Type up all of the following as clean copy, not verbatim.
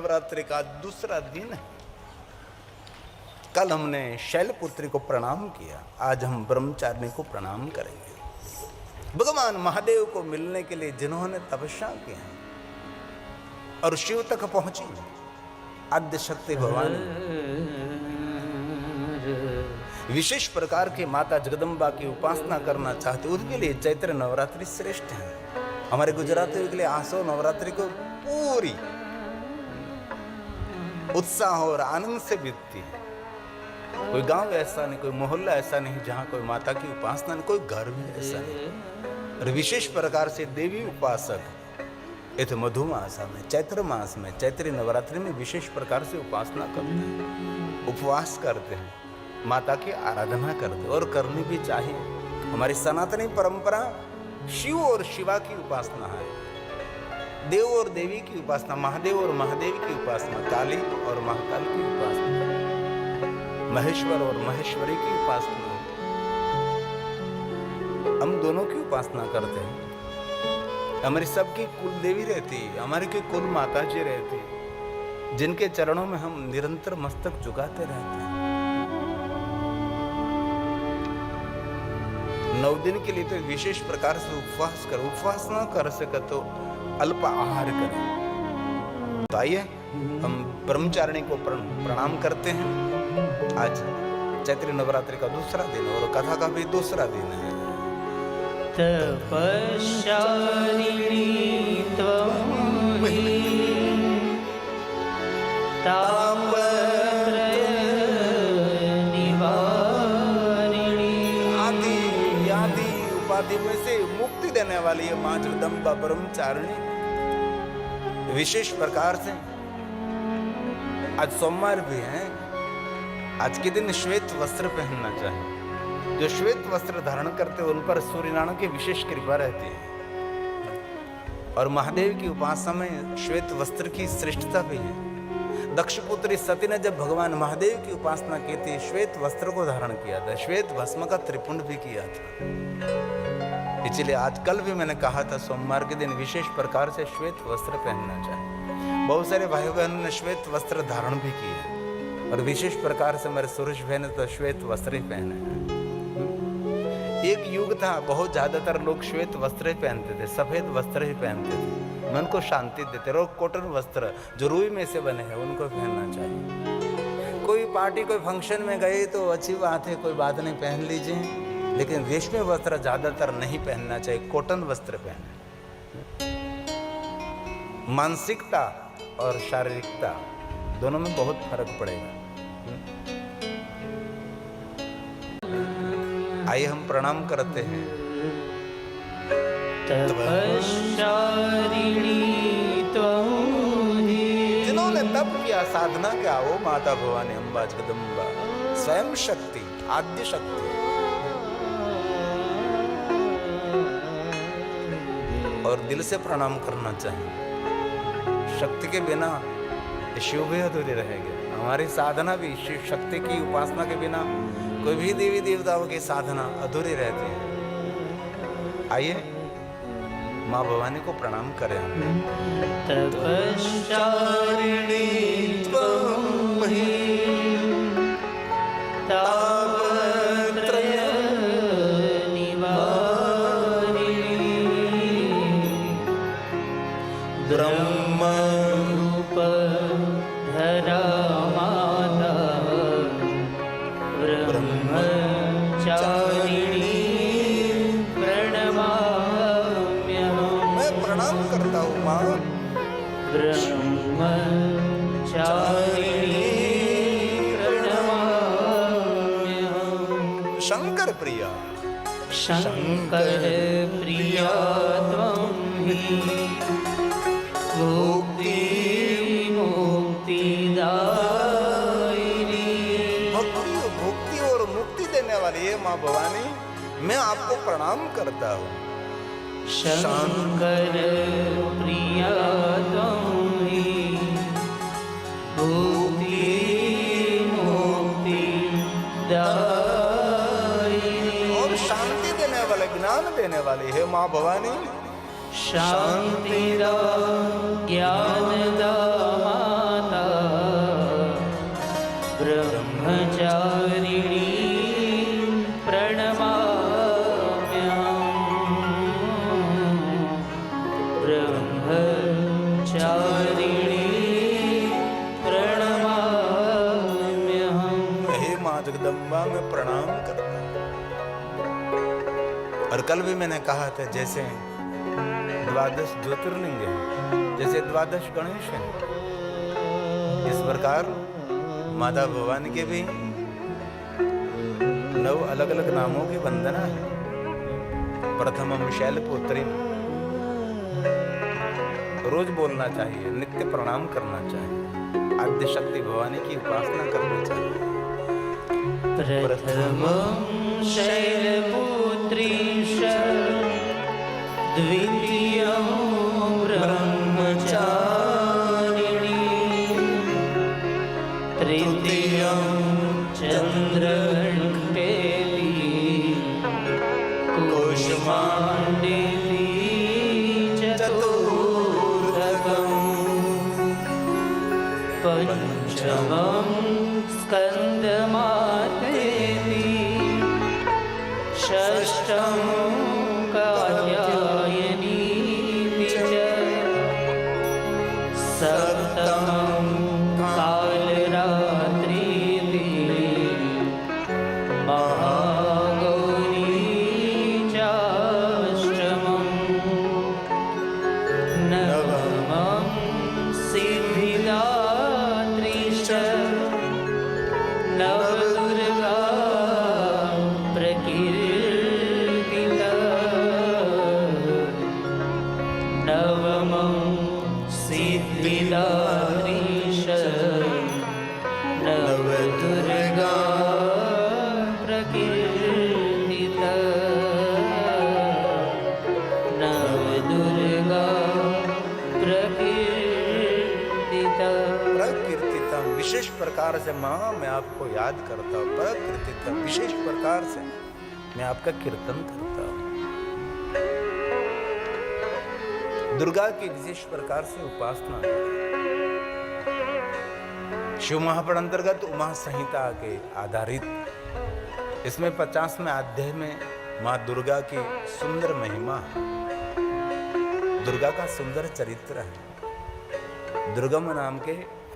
नवरात्रि का दूसरा दिन है। कल हमने शैलपुत्री को प्रणाम किया, आज हम ब्रह्मचारिणी को प्रणाम करेंगे। भगवान महादेव को मिलने के लिए जिन्होंने तपस्या की है और शिव तक पहुंची, आद्य शक्ति भवानी विशेष प्रकार की माता जगदम्बा की उपासना करना चाहते, उसके लिए चैत्र नवरात्रि श्रेष्ठ है। हमारे गुजरातियों के लिए आसो नवरात्रि को पूरी उत्साह और आनंद से बीतती है। कोई गांव ऐसा नहीं, कोई मोहल्ला ऐसा नहीं जहां कोई माता की उपासना नहीं, कोई घर भी ऐसा नहीं। और विशेष प्रकार से देवी उपासक इस मधुमास में, चैत्र मास में, चैत्री नवरात्रि में विशेष प्रकार से उपासना करते हैं, उपवास करते हैं, माता की आराधना करते हैं और करनी भी चाहिए। हमारी सनातनी परंपरा शिव और शिवा की उपासना है, देव और देवी की उपासना, महादेव और महादेव की उपासना, काली और महाकाल की उपासना, महेश्वर और महेश्वरी की उपासना। हम दोनों की उपासना करते हैं। हमारी सबकी कुल देवी रहती है, हमारी की कुल माता जी रहती है, जिनके चरणों में हम निरंतर मस्तक झुकाते रहते हैं। 9 दिन के लिए तो विशेष प्रकार से उपवास कर, उपवास ना कर सके तो अल्प आहार करें। तो आइए हम ब्रह्मचारिणी को प्रणाम करते हैं। आज चैत्र नवरात्रि का दूसरा दिन और कथा का भी दूसरा दिन है। तपश्चारिणी त्वं हि तापत्रय निवारिणी। आदि उपाधि में से मुक्ति देने वाली है मां जगदम्बा ब्रह्मचारिणी। विशेष प्रकार से आज सोमवार भी है, आज के दिन श्वेत वस्त्र पहनना चाहिए। जो श्वेत वस्त्र धारण करते हैं उन पर सूर्यनारायण की विशेष कृपा रहती है। और महादेव की उपासना में श्वेत वस्त्र की श्रेष्ठता भी है। दक्षपुत्री सती ने जब भगवान महादेव की उपासना की थी, श्वेत वस्त्र को धारण किया था, श्वेत भस्म का त्रिपुंड भी किया था। इसलिए आज कल भी मैंने कहा था सोमवार के दिन विशेष प्रकार से श्वेत वस्त्र पहनना चाहिए। बहुत सारे भाई बहनों ने श्वेत वस्त्र धारण भी किए और विशेष प्रकार से मेरे सुरेश भाई ने तो श्वेत वस्त्र ही पहने। एक युग था बहुत ज्यादातर लोग श्वेत वस्त्र ही पहनते थे, सफेद वस्त्र ही पहनते थे, मन को शांति देते। और कॉटन वस्त्र जो रुई में से बने हैं उनको पहनना चाहिए। कोई पार्टी कोई फंक्शन में गए तो अच्छी बात है, कोई बात नहीं, पहन लीजिए, लेकिन रेशमी वस्त्र ज्यादातर नहीं पहनना चाहिए, कॉटन वस्त्र पहने। मानसिकता और शारीरिकता दोनों में बहुत फर्क पड़ेगा। आइए हम प्रणाम करते हैं। तपश्चारिणी त्वं हि। जिन्होंने तप किया, साधना किया, वो माता भवानी अम्बा जगदम्बा स्वयं शक्ति, आद्य शक्ति। और दिल से प्रणाम करना चाहिए। शक्ति के बिना शिव भी अधूरे रहेंगे। हमारी साधना भी शिव शक्ति की उपासना के बिना कोई भी देवी देवताओं की साधना अधूरी रहती है। आइए माँ भवानी को प्रणाम करें। तपश्चारिणी त्वं हि तापत्रय निवारिणी। ब्रह्मरूप धरा माता ब्रह्मचारिणी प्रणमाम्यहम्। मैं प्रणाम करता हूँ माँ। ब्रह्मचारिणी प्रणमाम्यहम्। शंकर प्रिया, शंकर प्रिया त्वं हि मुक्ति मुक्तिदायिनी। भक्ति और मुक्ति देने वाली है माँ भवानी, मैं आपको प्रणाम करता हूँ। शंकर प्रिया त्वं हि मुक्ति मुक्तिदायिनी। और शांति देने वाले, ज्ञान देने वाली है माँ भवानी। शांतिदा ज्ञानदा माता जगदम्बा में प्रणाम करता हूं। और कल भी मैंने कहा था, जैसे 12 ज्योतिर्लिंग है, जैसे 12 गणेश हैं, इस प्रकार माता भवानी के भी 9 अलग अलग नामों की वंदना है। प्रथमम शैलपुत्री, रोज बोलना चाहिए, नित्य प्रणाम करना चाहिए, आद्य शक्ति भवानी की उपासना करनी चाहिए। प्रथमं शैलपुत्री द्वितीयं ब्रह्मचारिणी तृतीयं चन्द्रघण्टेति कूष्माण्डेति चतुर्थकम् पंचमं स्कन्दमातेति षष्ठं कात्यायनीति च सप्तमं कालरात्रिति महागौरी चाष्टमम् नवमं सिद्धिदात्री च नवदुर्गा प्रकीर्तिता नवमं सिद्धिदात्री च नवदुर्गा प्रकीर्तिता नवदुर्गा प्रकीर्तिता। प्रकीर्तितम, विशेष प्रकार से माँ मैं आपको याद करता हूँ। प्रकीर्तितम, विशेष प्रकार से मैं आपका कीर्तन करता हूँ। दुर्गा की विशेष प्रकार से उपासना है। शिव महापुराण अंतर्गत उमा संहिता के आधारित इसमें 50वें अध्याय में माँ दुर्गा की सुंदर महिमा है, दुर्गा का सुंदर चरित्र है। दुर्गम नाम के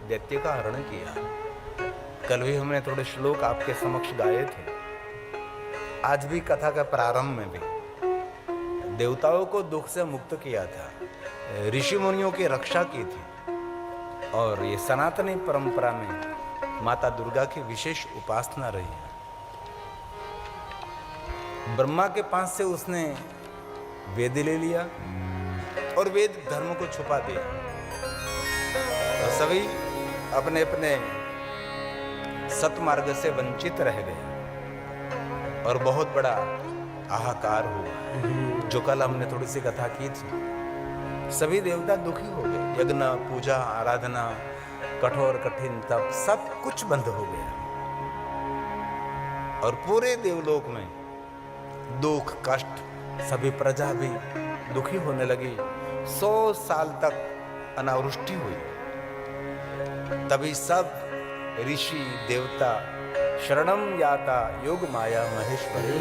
दैत्य का हरण किया। कल भी हमने थोड़े श्लोक आपके समक्ष गाए थे। आज भी कथा का प्रारंभ में भी देवताओं को दुख से मुक्त किया था, ऋषि मुनियों की रक्षा की थी। और ये सनातनी परंपरा में माता दुर्गा की विशेष उपासना रही है। ब्रह्मा के पास से उसने वेद ले लिया और वेद धर्म को छुपा दिया, और सभी अपने अपने सतमार्ग से वंचित रह गए और बहुत बड़ा हाहाकार हुआ, जो कल हमने थोड़ी सी कथा की थी। सभी देवता दुखी हो गए, यज्ञ, पूजा, आराधना, कठोर कठिन तप, सब कुछ बंद हो गया और पूरे देवलोक में दुख कष्ट, सभी प्रजा भी दुखी होने लगी। 100 साल तक अनावृष्टि हुई। तभी सब ऋषि देवता शरणम याता योग माया महेश्वरी,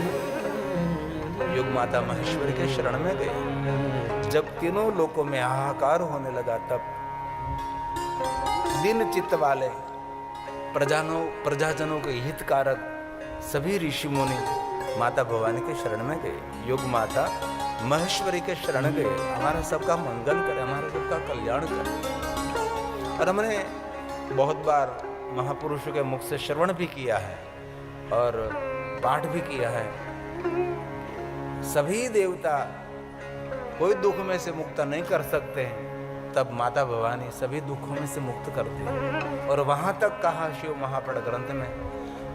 योग माता महेश्वरी के शरण में गए। जब तीनों लोकों में हाहाकार होने लगा, तब दीन चित्त वाले प्रजाजनों के हितकारक सभी ऋषि मुनि माता भवानी के शरण में गए, योग माता महेश्वरी के शरण गए। हमारा सबका मंगल करे, हमारा सबका कल्याण करे। और हमने बहुत बार महापुरुषों के मुख से श्रवण भी किया है और पाठ भी किया है। सभी देवता कोई दुख में से मुक्त नहीं कर सकते हैं, तब माता भवानी सभी दुखों में से मुक्त करती है। और वहां तक कहा शिव महापुराण ग्रंथ में,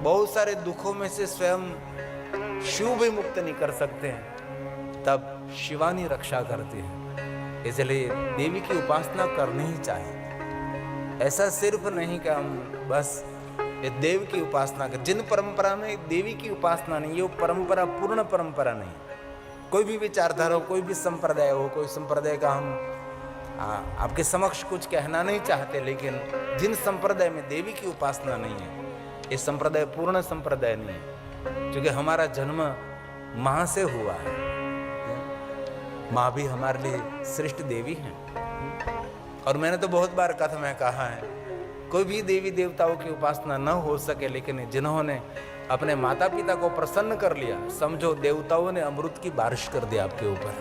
बहुत सारे दुखों में से स्वयं शिव भी मुक्त नहीं कर सकते हैं, तब शिवानी रक्षा करती है। इसलिए देवी की उपासना करनी ही चाहिए। ऐसा सिर्फ नहीं कि हम बस देव की उपासना कर, जिन परंपरा में देवी की उपासना नहीं है वो परंपरा पूर्ण परंपरा नहीं। कोई भी विचारधारा हो, कोई भी संप्रदाय हो, कोई संप्रदाय का हम आपके समक्ष कुछ कहना नहीं चाहते, लेकिन जिन संप्रदाय में देवी की उपासना नहीं है, ये संप्रदाय पूर्ण संप्रदाय नहीं है, क्योंकि हमारा जन्म माँ से हुआ है। माँ भी हमारे लिए श्रेष्ठ देवी हैं। और मैंने तो बहुत बार कथा में कहा है कोई भी देवी देवताओं की उपासना न हो सके, लेकिन जिन्होंने अपने माता पिता को प्रसन्न कर लिया, समझो देवताओं ने अमृत की बारिश कर दी आपके ऊपर।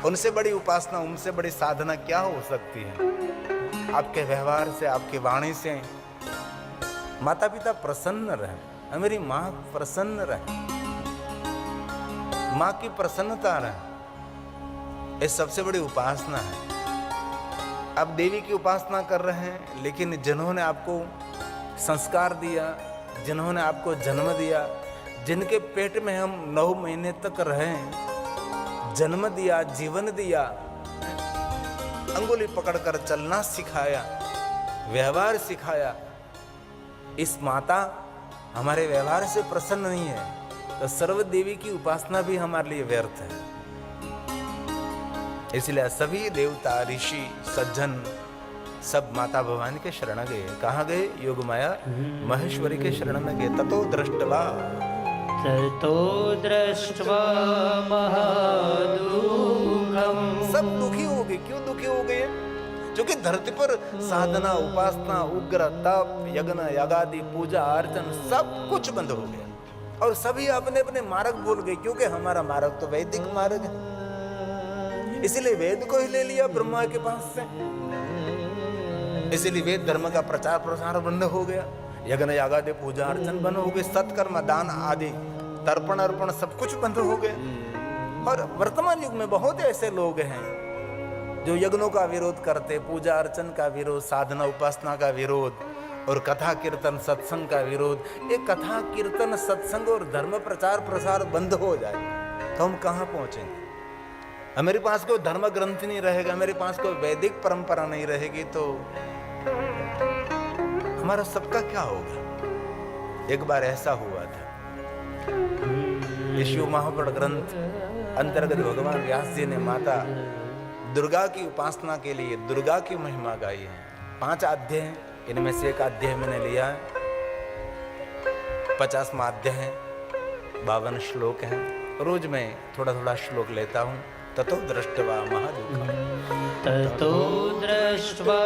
उनसे बड़ी उपासना, उनसे बड़ी साधना क्या हो सकती है? आपके व्यवहार से, आपकी वाणी से माता पिता प्रसन्न रहे, मेरी माँ प्रसन्न रहे, माँ की प्रसन्नता रहे, ये सबसे बड़ी उपासना है। आप देवी की उपासना कर रहे हैं, लेकिन जिन्होंने आपको संस्कार दिया, जिन्होंने आपको जन्म दिया, जिनके पेट में हम 9 महीने तक रहे, जन्म दिया, जीवन दिया, अंगुली पकड़कर चलना सिखाया, व्यवहार सिखाया, इस माता हमारे व्यवहार से प्रसन्न नहीं है, तो सर्व देवी की उपासना भी हमारे लिए व्यर्थ है। इसलिए सभी देवता, ऋषि, सज्जन सब माता भवानी के शरण गए। कहाँ गए? योग माया महेश्वरी के शरण में गए। ततो दृष्टवा महादुःखम्। सब दुखी हो गए। क्यों दुखी हो गए? क्योंकि धरती पर साधना, उपासना, उग्र तप, यज्ञ, यागादि, पूजा अर्चन सब कुछ बंद हो गया और सभी अपने अपने मार्ग भूल गए, क्योंकि हमारा मार्ग तो वैदिक मार्ग है। इसलिए वेद को ही ले लिया ब्रह्मा के पास से, इसलिए वेद धर्म का प्रचार प्रसार बंद हो गया, यज्ञ यागादि, पूजा अर्चन बंद हो गए, सत्कर्म, दान आदि, तर्पण अर्पण सब कुछ बंद हो गए। और वर्तमान युग में बहुत ऐसे लोग हैं जो यज्ञों का विरोध करते, पूजा अर्चन का विरोध, साधना उपासना का विरोध और कथा कीर्तन सत्संग का विरोध। ये कथा कीर्तन सत्संग और धर्म प्रचार प्रसार बंद हो जाए तो हम कहाँ पहुंचेंगे? मेरे पास कोई धर्म ग्रंथ नहीं रहेगा, मेरे पास कोई वैदिक परंपरा नहीं रहेगी, तो हमारा सबका क्या होगा? एक बार ऐसा हुआ था, शिव महापुराण ग्रंथ अंतर्गत भगवान व्यास जी ने माता दुर्गा की उपासना के लिए दुर्गा की महिमा गाई है। 5 अध्याय हैं, इनमें से एक अध्याय मैंने लिया है, 50वां अध्याय है, 52 श्लोक हैं। रोज मैं थोड़ा थोड़ा श्लोक लेता हूँ। ततो दृष्ट्वा महादुःखम्। ततो दृष्ट्वा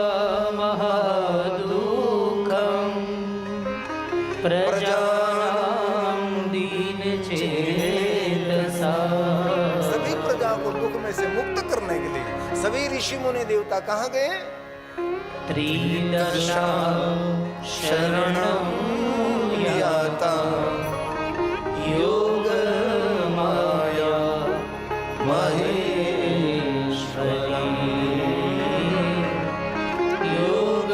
महादुःखम् प्रजानां दीनचेतसा। सभी प्रजा को दुख में से मुक्त करने के लिए सभी ऋषि मुनि देवता कहाँ गए? त्रिदशा शरणं याता योग माया महेश्वरी। योग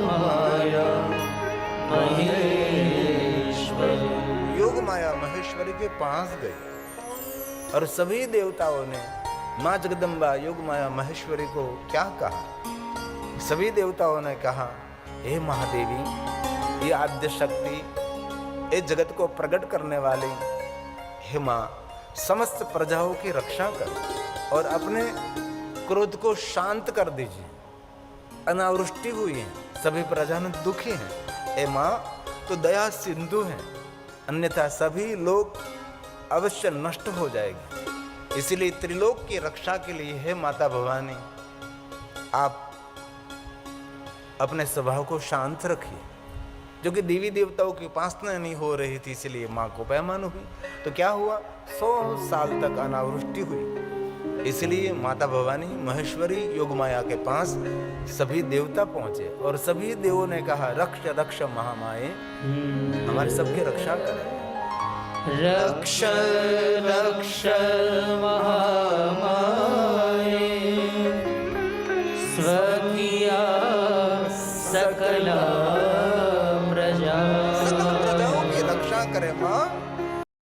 माया महेश्वरी। योग माया महेश्वरी के पास गए और सभी देवताओं ने माँ जगदम्बा योग माया महेश्वरी को क्या कहा? सभी देवताओं ने कहा, हे महादेवी, ये आद्य शक्ति, ये जगत को प्रकट करने वाली, हे माँ, समस्त प्रजाओं की रक्षा कर और अपने क्रोध को शांत कर दीजिए। अनावृष्टि हुई है, सभी प्रजाएं दुखी हैं, हे माँ तो दया सिंधु है, अन्यथा सभी लोग अवश्य नष्ट हो जाएंगे। इसलिए त्रिलोक की रक्षा के लिए हे माता भवानी, आप अपने स्वभाव को शांत रखिए। जो कि देवी देवताओं की उपासना नहीं हो रही थी, इसलिए माँ को पैमान हुई। तो क्या हुआ? 100 साल तक अनावृष्टि हुई। इसलिए माता भवानी महेश्वरी योगमाया के पास सभी देवता पहुंचे और सभी देवों ने कहा, रक्ष रक्ष महामाये, हमारे सबकी रक्षा करें। रक्ष रक्ष महामाये स्वकीया सकला प्रजा। सकल प्रजाओं की रक्षा करे माँ।